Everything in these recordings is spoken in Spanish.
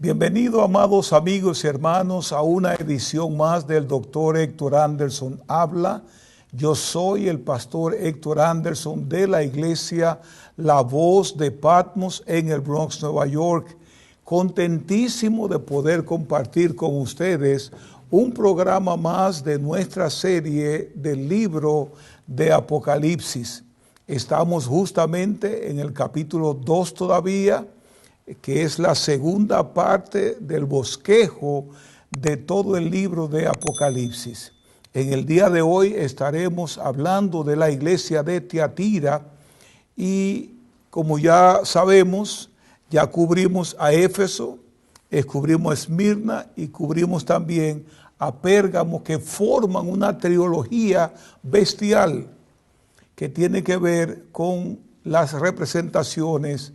Bienvenido, amados amigos y hermanos, a una edición más del Dr. Héctor Anderson Habla. Yo soy el pastor Héctor Anderson de la iglesia La Voz de Patmos en el Bronx, Nueva York. Contentísimo de poder compartir con ustedes un programa más de nuestra serie del libro de Apocalipsis. Estamos justamente en el capítulo 2 todavía, que es la segunda parte del bosquejo de todo el libro de Apocalipsis. En el día de hoy estaremos hablando de la iglesia de Tiatira y, como ya sabemos, ya cubrimos a Éfeso, cubrimos a Esmirna y cubrimos también a Pérgamo, que forman una trilogía bestial que tiene que ver con las representaciones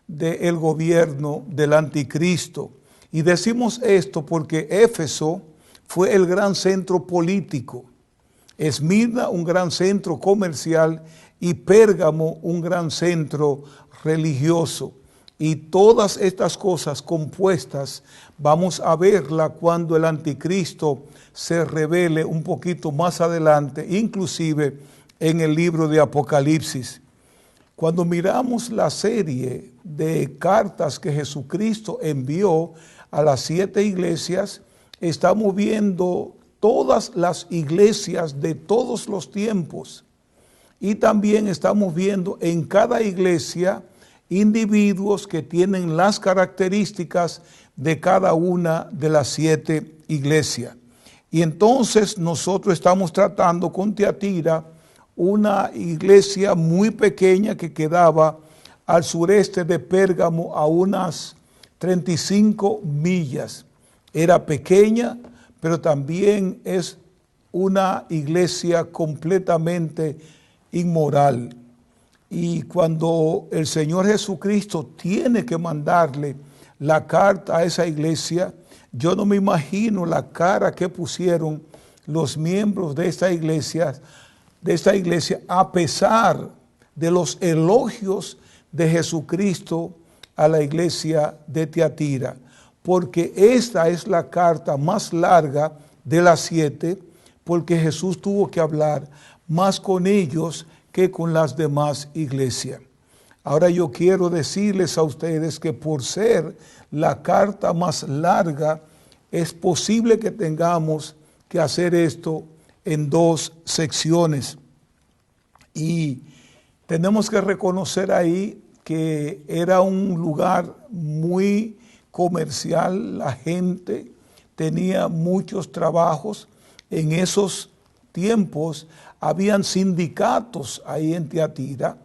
del gobierno del anticristo. Y decimos esto porque Éfeso fue el gran centro político, Esmirna un gran centro comercial y Pérgamo un gran centro religioso. Y todas estas cosas compuestas vamos a verla cuando el anticristo se revele un poquito más adelante, inclusive en el libro de Apocalipsis. Cuando miramos la serie de cartas que Jesucristo envió a las 7 iglesias, estamos viendo todas las iglesias de todos los tiempos. Y también estamos viendo en cada iglesia individuos que tienen las características de cada una de las 7 iglesias. Y entonces nosotros estamos tratando con Tiatira, una iglesia muy pequeña que quedaba al sureste de Pérgamo a unas 35 millas. Era pequeña, pero también es una iglesia completamente inmoral. Y cuando el Señor Jesucristo tiene que mandarle la carta a esa iglesia, yo no me imagino la cara que pusieron los miembros de esta iglesia, a pesar de los elogios de Jesucristo a la iglesia de Tiatira, porque esta es la carta más larga de las 7, porque Jesús tuvo que hablar más con ellos que con las demás iglesias. Ahora yo quiero decirles a ustedes que por ser la carta más larga, es posible que tengamos que hacer esto en 2 secciones. Y tenemos que reconocer ahí que era un lugar muy comercial, la gente tenía muchos trabajos. En esos tiempos habían sindicatos ahí en Tiatira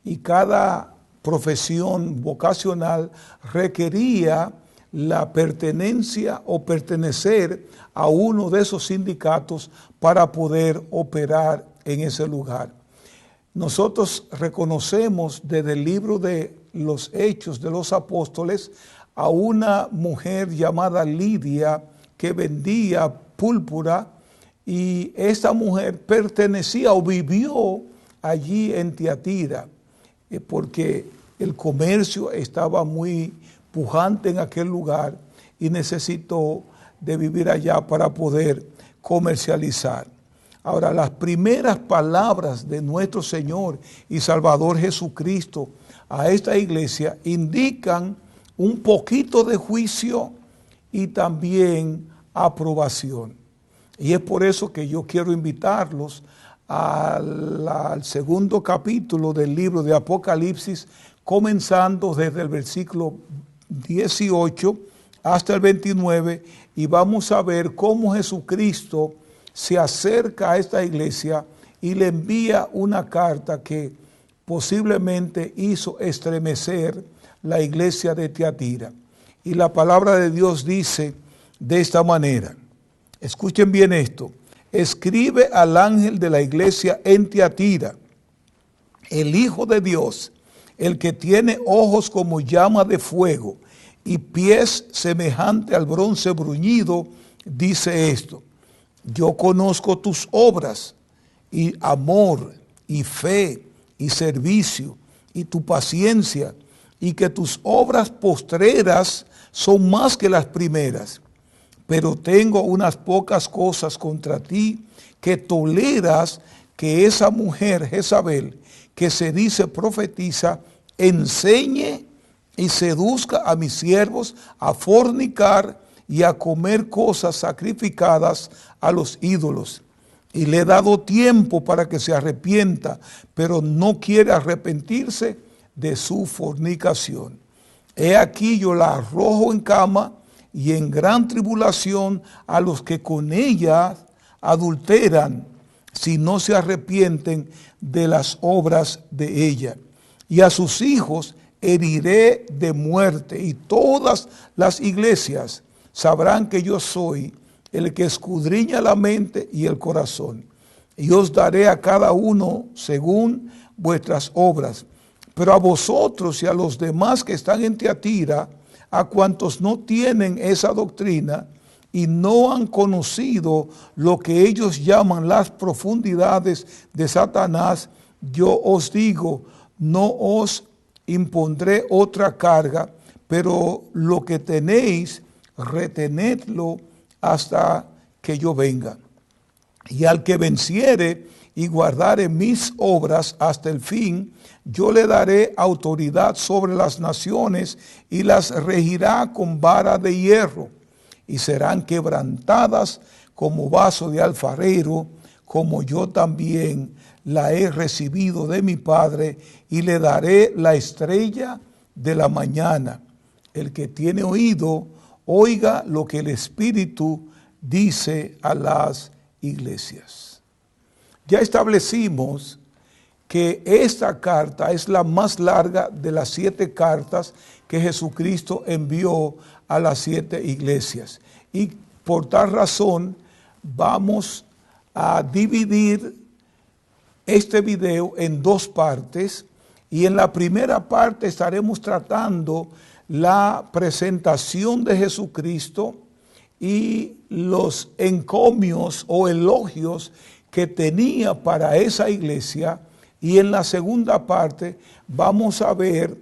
y cada profesión vocacional requería la pertenencia o pertenecer a uno de esos sindicatos para poder operar en ese lugar. Nosotros reconocemos desde el libro de los Hechos de los Apóstoles a una mujer llamada Lidia que vendía púrpura, y esta mujer pertenecía o vivió allí en Tiatira porque el comercio estaba muy pujante en aquel lugar y necesitó de vivir allá para poder comercializar. Ahora, las primeras palabras de nuestro Señor y Salvador Jesucristo a esta iglesia indican un poquito de juicio y también aprobación. Y es por eso que yo quiero invitarlos al segundo capítulo del libro de Apocalipsis, comenzando desde el versículo 18 hasta el 29, y vamos a ver cómo Jesucristo se acerca a esta iglesia y le envía una carta que posiblemente hizo estremecer la iglesia de Tiatira. Y la palabra de Dios dice de esta manera, escuchen bien esto: escribe al ángel de la iglesia en Tiatira, el Hijo de Dios, el que tiene ojos como llama de fuego y pies semejante al bronce bruñido, dice esto: yo conozco tus obras y amor y fe y servicio y tu paciencia, y que tus obras postreras son más que las primeras. Pero tengo unas pocas cosas contra ti, que toleras que esa mujer Jezabel, que se dice profetiza, enseñe y seduzca a mis siervos a fornicar y a comer cosas sacrificadas a los ídolos. Y le he dado tiempo para que se arrepienta, pero no quiere arrepentirse de su fornicación. He aquí yo la arrojo en cama y en gran tribulación a los que con ella adulteran, si no se arrepienten de las obras de ella. Y a sus hijos heriré de muerte, y todas las iglesias sabrán que yo soy el que escudriña la mente y el corazón. Y os daré a cada uno según vuestras obras. Pero a vosotros y a los demás que están en Tiatira, a cuantos no tienen esa doctrina y no han conocido lo que ellos llaman las profundidades de Satanás, yo os digo, no os impondré otra carga, pero lo que tenéis, retenedlo hasta que yo venga. Y al que venciere y guardare mis obras hasta el fin, yo le daré autoridad sobre las naciones y las regirá con vara de hierro, y serán quebrantadas como vaso de alfarero, como yo también la he recibido de mi Padre, y le daré la estrella de la mañana. El que tiene oído, oiga lo que el Espíritu dice a las iglesias. Ya establecimos que esta carta es la más larga de las 7 cartas que Jesucristo envió a las 7 iglesias. Y por tal razón vamos a dividir este video en 2 partes. Y en la primera parte estaremos tratando la presentación de Jesucristo y los encomios o elogios que tenía para esa iglesia. Y en la segunda parte vamos a ver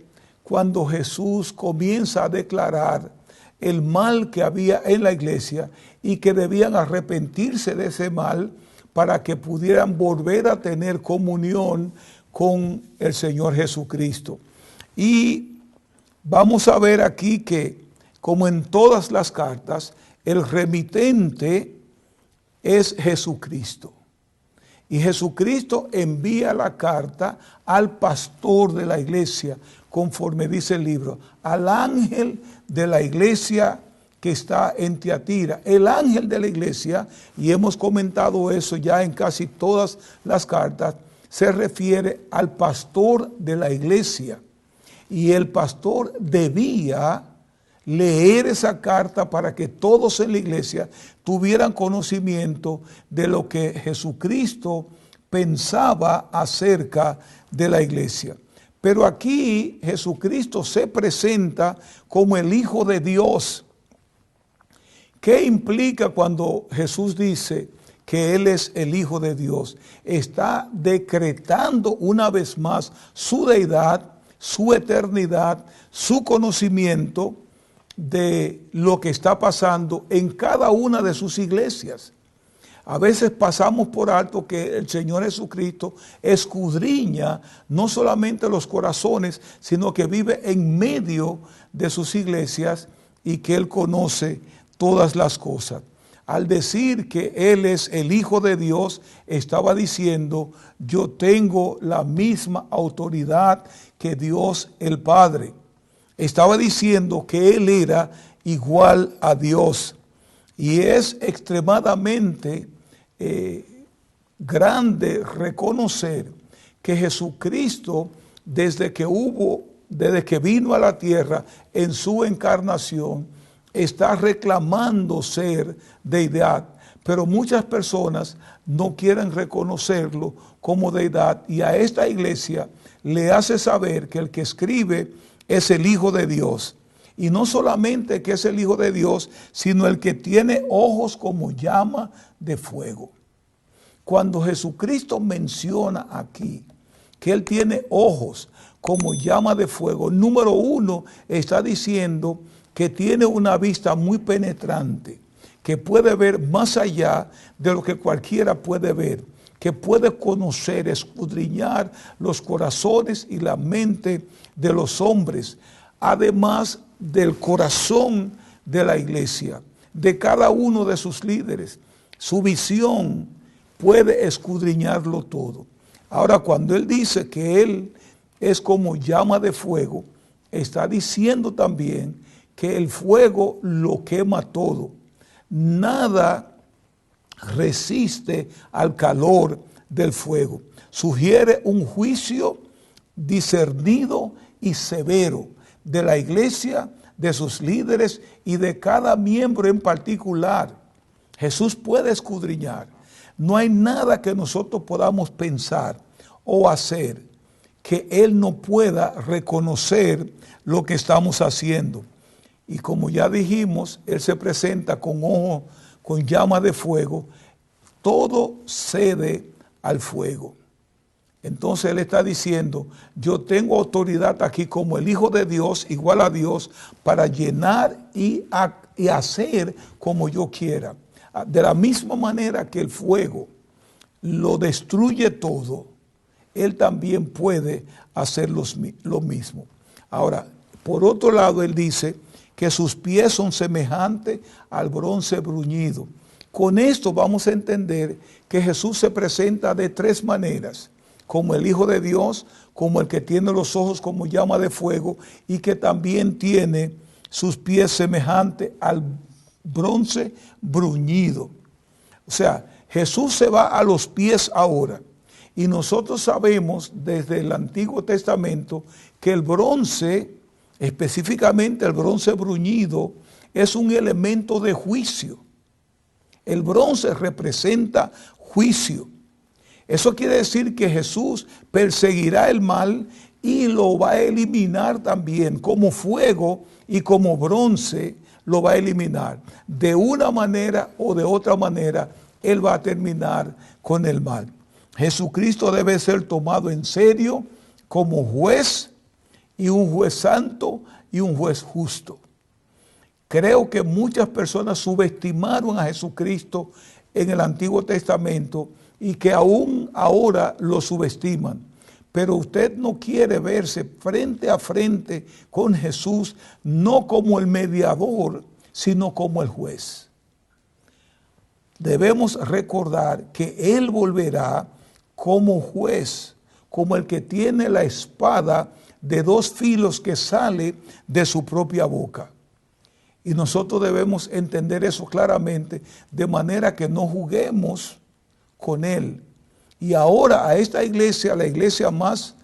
cuando Jesús comienza a declarar el mal que había en la iglesia y que debían arrepentirse de ese mal para que pudieran volver a tener comunión con el Señor Jesucristo. Y vamos a ver aquí que, como en todas las cartas, el remitente es Jesucristo. Y Jesucristo envía la carta al pastor de la iglesia, conforme dice el libro, al ángel de la iglesia que está en Tiatira. El ángel de la iglesia, y hemos comentado eso ya en casi todas las cartas, se refiere al pastor de la iglesia. Y el pastor debía leer esa carta para que todos en la iglesia tuvieran conocimiento de lo que Jesucristo pensaba acerca de la iglesia. Pero aquí Jesucristo se presenta como el Hijo de Dios. ¿Qué implica cuando Jesús dice que Él es el Hijo de Dios? Está decretando una vez más su deidad, su eternidad, su conocimiento de lo que está pasando en cada una de sus iglesias. A veces pasamos por alto que el Señor Jesucristo escudriña no solamente los corazones, sino que vive en medio de sus iglesias y que Él conoce todas las cosas. Al decir que Él es el Hijo de Dios, estaba diciendo, yo tengo la misma autoridad que Dios el Padre. Estaba diciendo que Él era igual a Dios. Y es extremadamente grande reconocer que Jesucristo, desde que vino a la tierra en su encarnación, está reclamando ser deidad. Pero muchas personas no quieren reconocerlo como deidad. Y a esta iglesia le hace saber que el que escribe es el Hijo de Dios. Y no solamente que es el Hijo de Dios, sino el que tiene ojos como llama de fuego. Cuando Jesucristo menciona aquí que Él tiene ojos como llama de fuego, número 1 está diciendo que tiene una vista muy penetrante, que puede ver más allá de lo que cualquiera puede ver, que puede conocer, escudriñar los corazones y la mente de los hombres, además del corazón de la iglesia, de cada uno de sus líderes. Su visión puede escudriñarlo todo. Ahora, cuando él dice que él es como llama de fuego, está diciendo también que el fuego lo quema todo. Nada resiste al calor del fuego. Sugiere un juicio discernido y severo de la iglesia, de sus líderes y de cada miembro en particular. Jesús puede escudriñar. No hay nada que nosotros podamos pensar o hacer que Él no pueda reconocer lo que estamos haciendo. Y como ya dijimos, Él se presenta con ojo, con llama de fuego. Todo cede al fuego. Entonces Él está diciendo, yo tengo autoridad aquí como el Hijo de Dios, igual a Dios, para llenar y hacer como yo quiera. De la misma manera que el fuego lo destruye todo, Él también puede hacer lo mismo. Ahora, por otro lado, Él dice que sus pies son semejantes al bronce bruñido. Con esto vamos a entender que Jesús se presenta de tres maneras: como el Hijo de Dios, como el que tiene los ojos como llama de fuego y que también tiene sus pies semejantes al bronce bruñido. O sea, Jesús se va a los pies ahora. Y nosotros sabemos desde el Antiguo Testamento que el bronce, específicamente el bronce bruñido, es un elemento de juicio. El bronce representa juicio. Eso quiere decir que Jesús perseguirá el mal y lo va a eliminar también, como fuego y como bronce lo va a eliminar. De una manera o de otra manera, Él va a terminar con el mal. Jesucristo debe ser tomado en serio como juez, y un juez santo y un juez justo. Creo que muchas personas subestimaron a Jesucristo en el Antiguo Testamento y que aún ahora lo subestiman. Pero usted no quiere verse frente a frente con Jesús, no como el mediador, sino como el juez. Debemos recordar que Él volverá como juez, como el que tiene la espada de dos filos que sale de su propia boca. Y nosotros debemos entender eso claramente, de manera que no juguemos con Él. Y ahora a esta iglesia, la iglesia más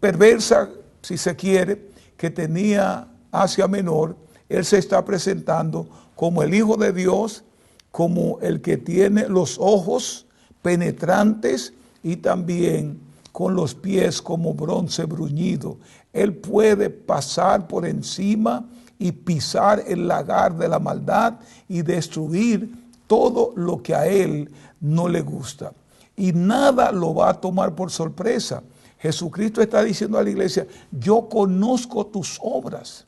perversa, si se quiere, que tenía Asia Menor, Él se está presentando como el Hijo de Dios, como el que tiene los ojos penetrantes y también con los pies como bronce bruñido. Él puede pasar por encima y pisar el lagar de la maldad y destruir todo lo que a Él no le gusta. Y nada lo va a tomar por sorpresa. Jesucristo está diciendo a la iglesia, yo conozco tus obras.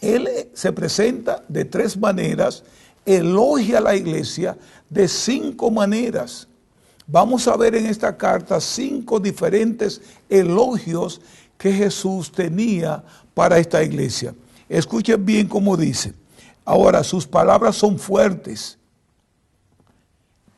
Él se presenta de tres maneras, elogia a la iglesia de 5 maneras. Vamos a ver en esta carta 5 diferentes elogios que Jesús tenía para esta iglesia. Escuchen bien cómo dice. Ahora, sus palabras son fuertes,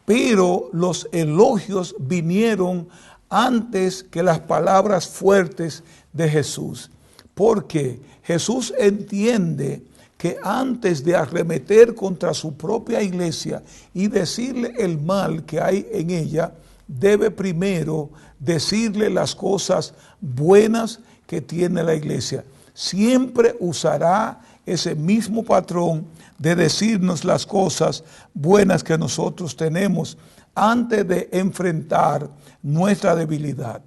pero los elogios vinieron antes que las palabras fuertes de Jesús. Porque Jesús entiende que antes de arremeter contra su propia iglesia y decirle el mal que hay en ella, debe primero decirle las cosas buenas que tiene la iglesia. Siempre usará ese mismo patrón de decirnos las cosas buenas que nosotros tenemos antes de enfrentar nuestra debilidad.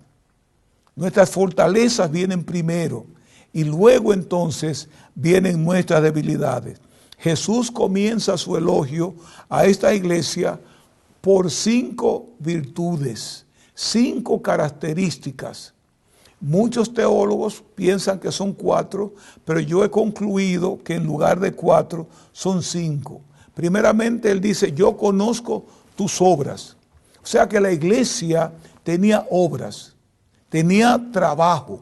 Nuestras fortalezas vienen primero y luego entonces vienen nuestras debilidades. Jesús comienza su elogio a esta iglesia por 5 virtudes, 5 características. Muchos teólogos piensan que son 4, pero yo he concluido que en lugar de 4 son 5. Primeramente él dice, yo conozco tus obras. O sea que la iglesia tenía obras, tenía trabajo.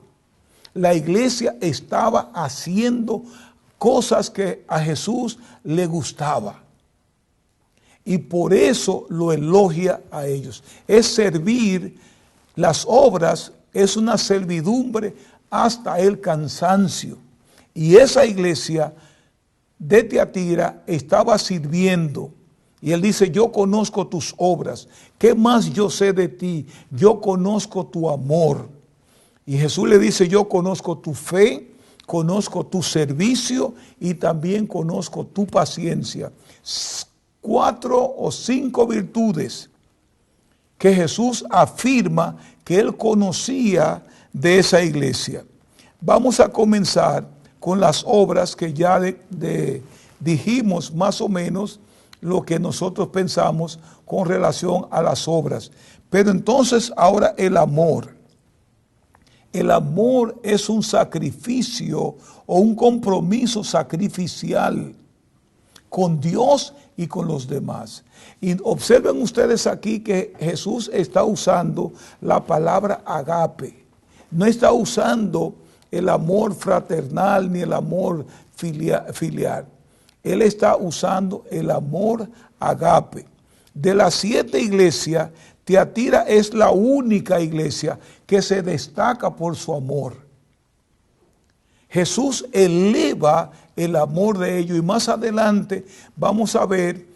La iglesia estaba haciendo cosas que a Jesús le gustaba. Y por eso lo elogia a ellos. Es servir, las obras es una servidumbre hasta el cansancio. Y esa iglesia de Tiatira estaba sirviendo. Y él dice, yo conozco tus obras. ¿Qué más yo sé de ti? Yo conozco tu amor. Y Jesús le dice, yo conozco tu fe, conozco tu servicio y también conozco tu paciencia. 4 o 5 virtudes que Jesús afirma que él conocía de esa iglesia. Vamos a comenzar con las obras que ya dijimos más o menos lo que nosotros pensamos con relación a las obras. Pero entonces ahora el amor. El amor es un sacrificio o un compromiso sacrificial con Dios y con los demás. Y observen ustedes aquí que Jesús está usando la palabra agape. No está usando el amor fraternal ni el amor filial. Él está usando el amor agape. De las 7 iglesias, Tiatira es la única iglesia que se destaca por su amor. Jesús eleva el amor de ellos y más adelante vamos a ver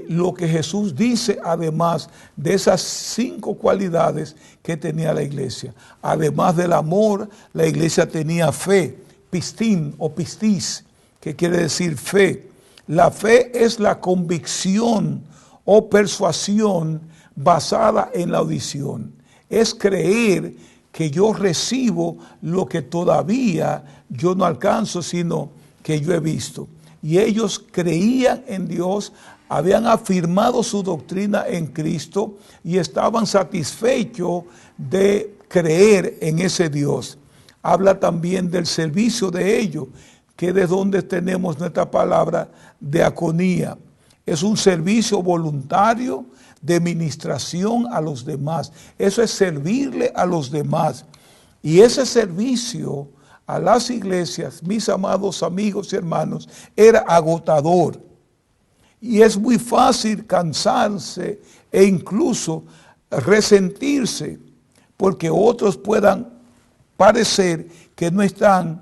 lo que Jesús dice además de esas 5 cualidades que tenía la iglesia. Además del amor, la iglesia tenía fe, pistín o pistis, que quiere decir fe. La fe es la convicción o persuasión basada en la audición. Es creer que yo recibo lo que todavía yo no alcanzo, sino que yo he visto. Y ellos creían en Dios, habían afirmado su doctrina en Cristo y estaban satisfechos de creer en ese Dios. Habla también del servicio de ellos, que es de donde tenemos nuestra palabra diaconía. Es un servicio voluntario de ministración a los demás. Eso es servirle a los demás. Y ese servicio a las iglesias, mis amados amigos y hermanos, era agotador. Y es muy fácil cansarse e incluso resentirse, porque otros puedan parecer que no están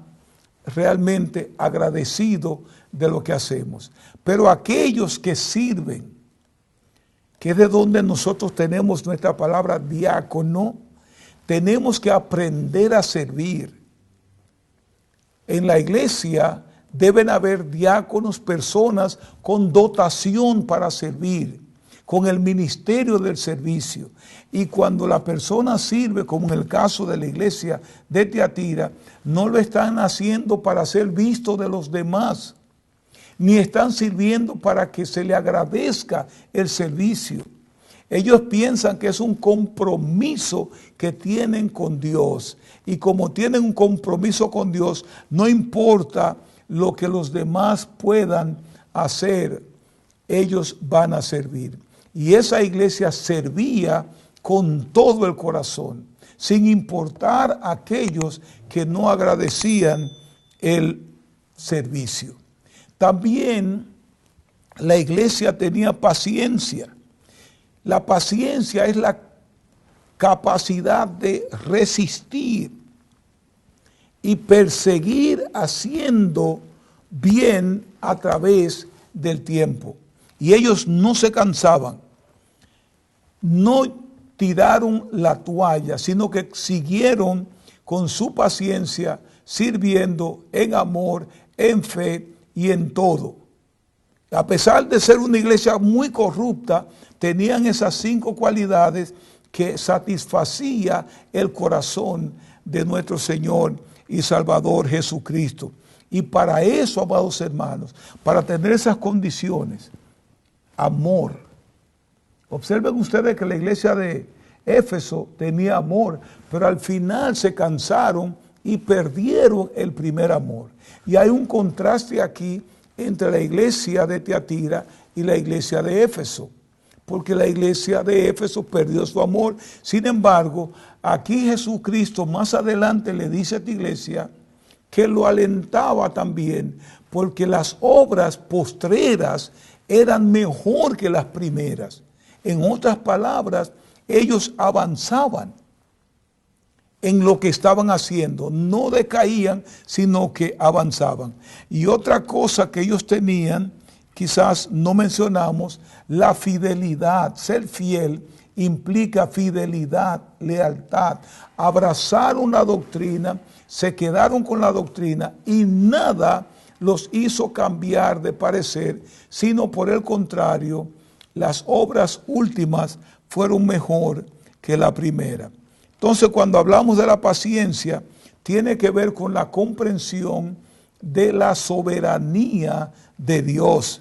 realmente agradecidos de lo que hacemos. Pero aquellos que sirven, que es de donde nosotros tenemos nuestra palabra diácono, tenemos que aprender a servir. En la iglesia deben haber diáconos, personas con dotación para servir, con el ministerio del servicio. Y cuando la persona sirve, como en el caso de la iglesia de Tiatira, no lo están haciendo para ser visto de los demás, ni están sirviendo para que se le agradezca el servicio. Ellos piensan que es un compromiso que tienen con Dios. Y como tienen un compromiso con Dios, no importa lo que los demás puedan hacer, ellos van a servir. Y esa iglesia servía con todo el corazón, sin importar a aquellos que no agradecían el servicio. También la iglesia tenía paciencia. La paciencia es la capacidad de resistir y perseguir haciendo bien a través del tiempo. Y ellos no se cansaban, no tiraron la toalla, sino que siguieron con su paciencia, sirviendo en amor, en fe y en todo. A pesar de ser una iglesia muy corrupta, tenían esas 5 cualidades que satisfacía el corazón de nuestro Señor y Salvador Jesucristo. Y para eso, amados hermanos, para tener esas condiciones, amor. Observen ustedes que la iglesia de Éfeso tenía amor, pero al final se cansaron y perdieron el primer amor. Y hay un contraste aquí entre la iglesia de Tiatira y la iglesia de Éfeso, porque la iglesia de Éfeso perdió su amor. Sin embargo, aquí Jesucristo más adelante le dice a esta iglesia que lo alentaba también, porque las obras postreras eran mejor que las primeras. En otras palabras, ellos avanzaban en lo que estaban haciendo, no decaían, sino que avanzaban. Y otra cosa que ellos tenían, quizás no mencionamos, la fidelidad. Ser fiel implica fidelidad, lealtad. Abrazaron la doctrina, se quedaron con la doctrina y nada los hizo cambiar de parecer, sino por el contrario, las obras últimas fueron mejor que la primera. Entonces, cuando hablamos de la paciencia, tiene que ver con la comprensión de la soberanía de Dios.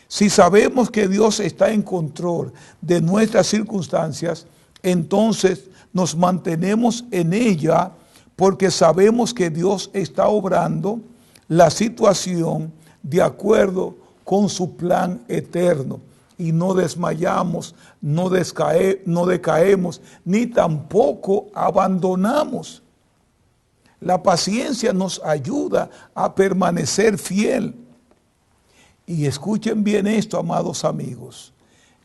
Si sabemos que Dios está en control de nuestras circunstancias, entonces nos mantenemos en ella porque sabemos que Dios está obrando la situación de acuerdo con su plan eterno. Y no desmayamos, no decaemos, ni tampoco abandonamos. La paciencia nos ayuda a permanecer fiel. Y escuchen bien esto, amados amigos.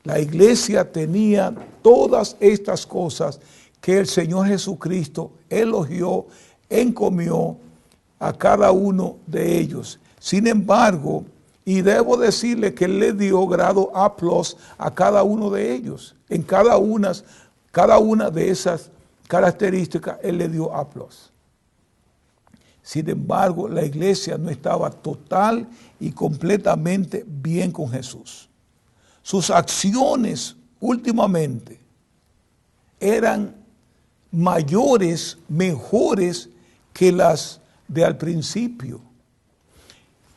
La iglesia tenía todas estas cosas que el Señor Jesucristo elogió, encomió a cada uno de ellos. Sin embargo, y debo decirle que Él le dio grado A+ a cada uno de ellos. En cada una de esas características Él le dio A+. Sin embargo, la iglesia no estaba total y completamente bien con Jesús. Sus acciones últimamente eran mayores, mejores que las de al principio.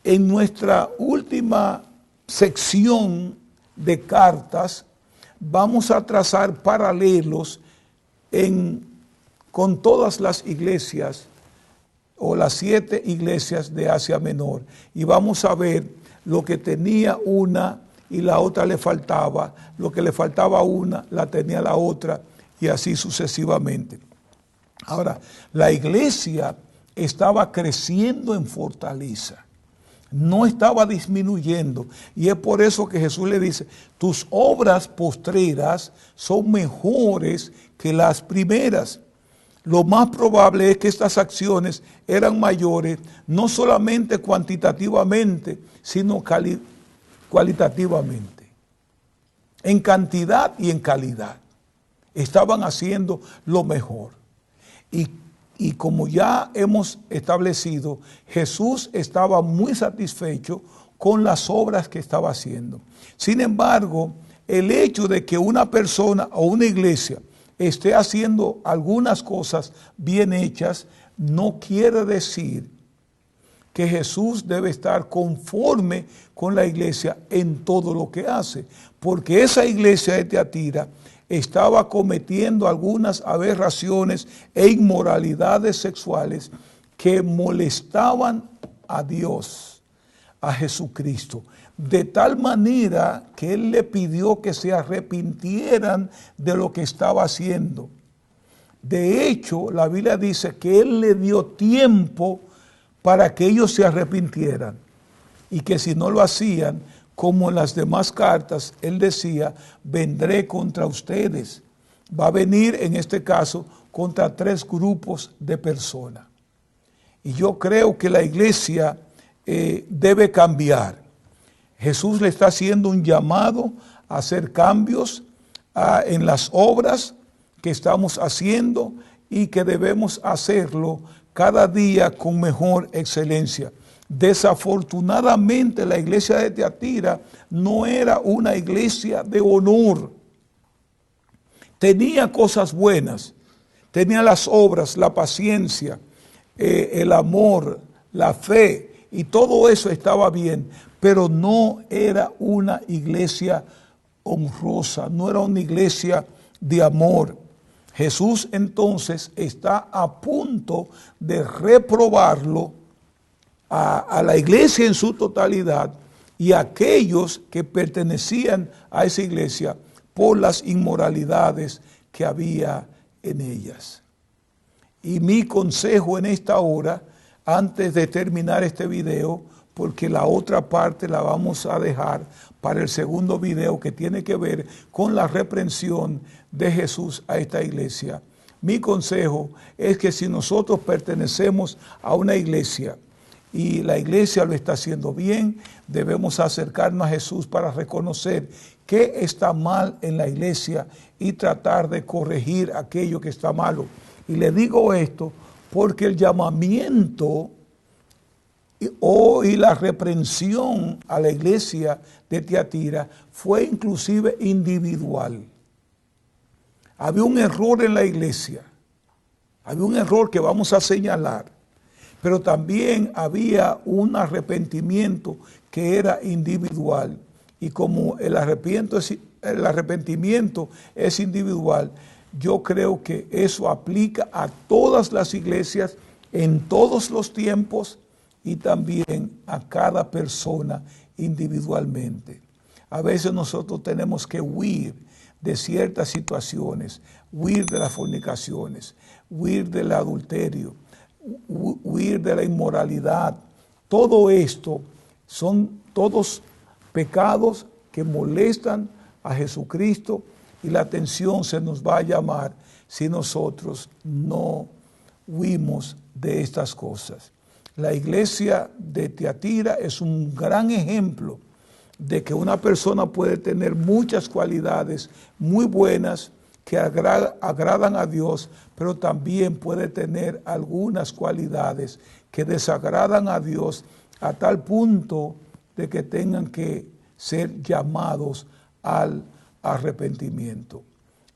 En nuestra última sección de cartas vamos a trazar paralelos con todas las iglesias o las 7 iglesias de Asia Menor. Y vamos a ver lo que tenía una y la otra le faltaba, lo que le faltaba a una la tenía la otra y así sucesivamente. Ahora, la iglesia estaba creciendo en fortaleza. No estaba disminuyendo. Y es por eso que Jesús le dice, tus obras postreras son mejores que las primeras. Lo más probable es que estas acciones eran mayores, no solamente cuantitativamente, sino cualitativamente. En cantidad y en calidad. Estaban haciendo lo mejor. Y como ya hemos establecido, Jesús estaba muy satisfecho con las obras que estaba haciendo. Sin embargo, el hecho de que una persona o una iglesia esté haciendo algunas cosas bien hechas, no quiere decir que Jesús debe estar conforme con la iglesia en todo lo que hace. Porque esa iglesia de Tiatira estaba cometiendo algunas aberraciones e inmoralidades sexuales que molestaban a Dios, a Jesucristo, de tal manera que Él le pidió que se arrepintieran de lo que estaba haciendo. De hecho, la Biblia dice que Él le dio tiempo para que ellos se arrepintieran y que si no lo hacían, como en las demás cartas, Él decía, vendré contra ustedes. Va a venir, en este caso, contra 3 grupos de personas. Y yo creo que la iglesia debe cambiar. Jesús le está haciendo un llamado a hacer cambios en las obras que estamos haciendo y que debemos hacerlo cada día con mejor excelencia. Desafortunadamente, la iglesia de Tiatira no era una iglesia de honor. Tenía cosas buenas, tenía las obras, la paciencia, el amor, la fe, y todo eso estaba bien, pero no era una iglesia honrosa, no era una iglesia de amor. Jesús entonces está a punto de reprobarlo a la iglesia en su totalidad y a aquellos que pertenecían a esa iglesia por las inmoralidades que había en ellas. Y mi consejo en esta hora, antes de terminar este video, porque la otra parte la vamos a dejar para el segundo video que tiene que ver con la reprensión de Jesús a esta iglesia. Mi consejo es que si nosotros pertenecemos a una iglesia y la iglesia lo está haciendo bien, debemos acercarnos a Jesús para reconocer qué está mal en la iglesia y tratar de corregir aquello que está malo. Y le digo esto porque el llamamiento y la reprensión a la iglesia de Tiatira fue inclusive individual. Había un error en la iglesia, había un error que vamos a señalar, pero también había un arrepentimiento que era individual. Y como el arrepentimiento es individual, yo creo que eso aplica a todas las iglesias en todos los tiempos y también a cada persona individualmente. A veces nosotros tenemos que huir de ciertas situaciones, huir de las fornicaciones, huir del adulterio, huir de la inmoralidad. Todo esto son todos pecados que molestan a Jesucristo y la atención se nos va a llamar si nosotros no huimos de estas cosas. La iglesia de Tiatira es un gran ejemplo de que una persona puede tener muchas cualidades muy buenas que agradan a Dios, pero también puede tener algunas cualidades que desagradan a Dios a tal punto de que tengan que ser llamados al arrepentimiento.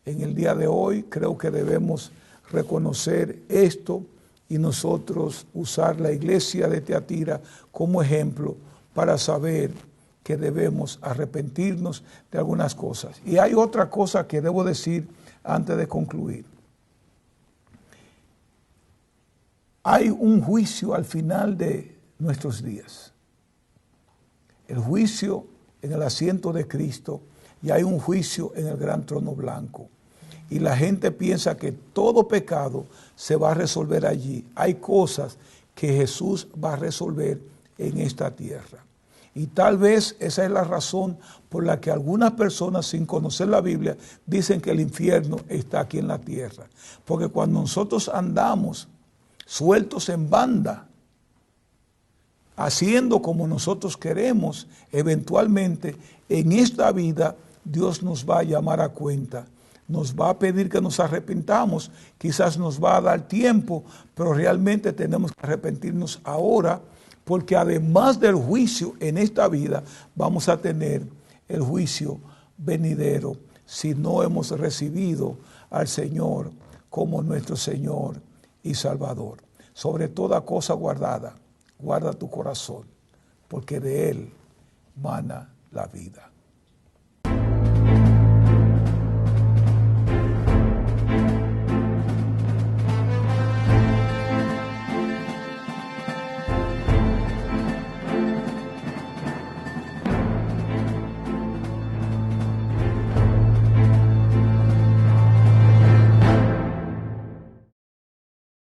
En el día de hoy creo que debemos reconocer esto y nosotros usar la iglesia de Tiatira como ejemplo para saber que debemos arrepentirnos de algunas cosas. Y hay otra cosa que debo decir antes de concluir. Hay un juicio al final de nuestros días. El juicio en el asiento de Cristo y hay un juicio en el gran trono blanco. Y la gente piensa que todo pecado se va a resolver allí. Hay cosas que Jesús va a resolver en esta tierra. Y tal vez esa es la razón por la que algunas personas, sin conocer la Biblia, dicen que el infierno está aquí en la tierra. Porque cuando nosotros andamos sueltos en banda, haciendo como nosotros queremos, eventualmente en esta vida Dios nos va a llamar a cuenta. Nos va a pedir que nos arrepintamos, quizás nos va a dar tiempo, pero realmente tenemos que arrepentirnos ahora, porque además del juicio en esta vida, vamos a tener el juicio venidero si no hemos recibido al Señor como nuestro Señor y Salvador. Sobre toda cosa guardada, guarda tu corazón, porque de él mana la vida.